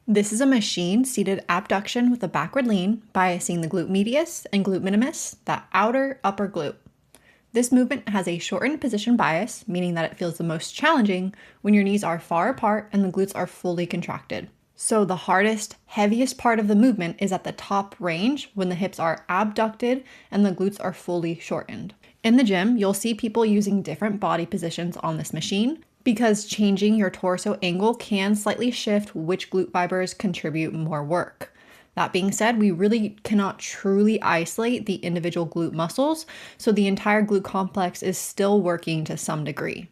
This is a machine seated abduction with a backward lean, biasing the glute medius and glute minimus, that outer upper glute. This movement has a shortened position bias, meaning that it feels the most challenging when your knees are far apart and the glutes are fully contracted. So the hardest, heaviest part of the movement is at the top range when the hips are abducted and the glutes are fully shortened. In the gym, you'll see people using different body positions on this machine, because changing your torso angle can slightly shift which glute fibers contribute more work. That being said, we really cannot truly isolate the individual glute muscles, so the entire glute complex is still working to some degree.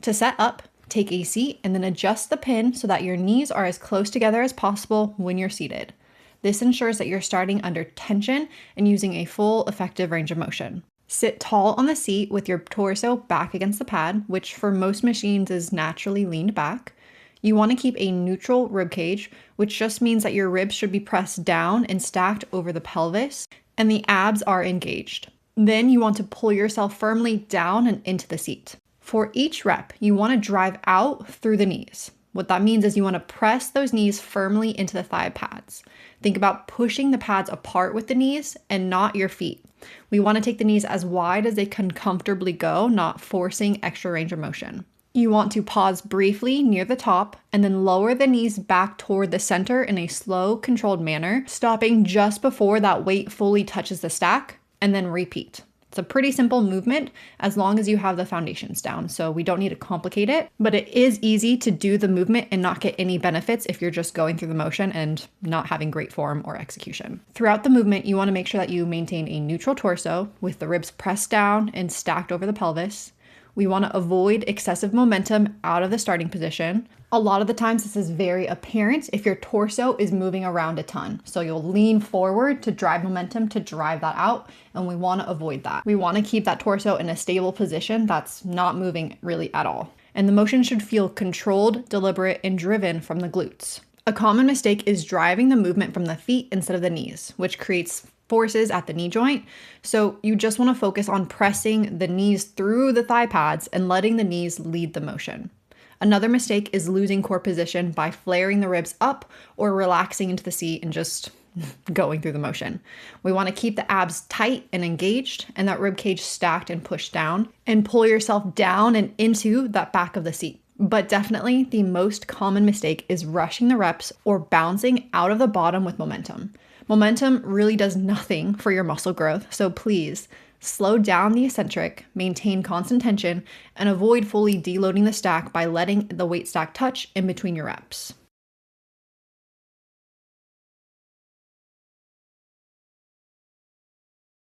To set up, take a seat and then adjust the pin so that your knees are as close together as possible when you're seated. This ensures that you're starting under tension and using a full effective range of motion. Sit tall on the seat with your torso back against the pad, which for most machines is naturally leaned back. You want to keep a neutral rib cage, which just means that your ribs should be pressed down and stacked over the pelvis, and the abs are engaged. Then you want to pull yourself firmly down and into the seat. For each rep, you want to drive out through the knees. What that means is you want to press those knees firmly into the thigh pads. Think about pushing the pads apart with the knees and not your feet. We want to take the knees as wide as they can comfortably go, not forcing extra range of motion. You want to pause briefly near the top and then lower the knees back toward the center in a slow, controlled manner, stopping just before that weight fully touches the stack, and then repeat. It's a pretty simple movement as long as you have the foundations down, so we don't need to complicate it, but it is easy to do the movement and not get any benefits if you're just going through the motion and not having great form or execution. Throughout the movement, you want to make sure that you maintain a neutral torso with the ribs pressed down and stacked over the pelvis. We want to avoid excessive momentum out of the starting position. A lot of the times this is very apparent if your torso is moving around a ton. So you'll lean forward to drive momentum to drive that out, and we want to avoid that. We want to keep that torso in a stable position that's not moving really at all. And the motion should feel controlled, deliberate, and driven from the glutes. A common mistake is driving the movement from the feet instead of the knees, which creates forces at the knee joint. So you just want to focus on pressing the knees through the thigh pads and letting the knees lead the motion. Another mistake is losing core position by flaring the ribs up or relaxing into the seat and just going through the motion. We want to keep the abs tight and engaged and that rib cage stacked and pushed down, and pull yourself down and into that back of the seat. But definitely the most common mistake is rushing the reps or bouncing out of the bottom with momentum. Momentum really does nothing for your muscle growth, so please slow down the eccentric, maintain constant tension, and avoid fully deloading the stack by letting the weight stack touch in between your reps.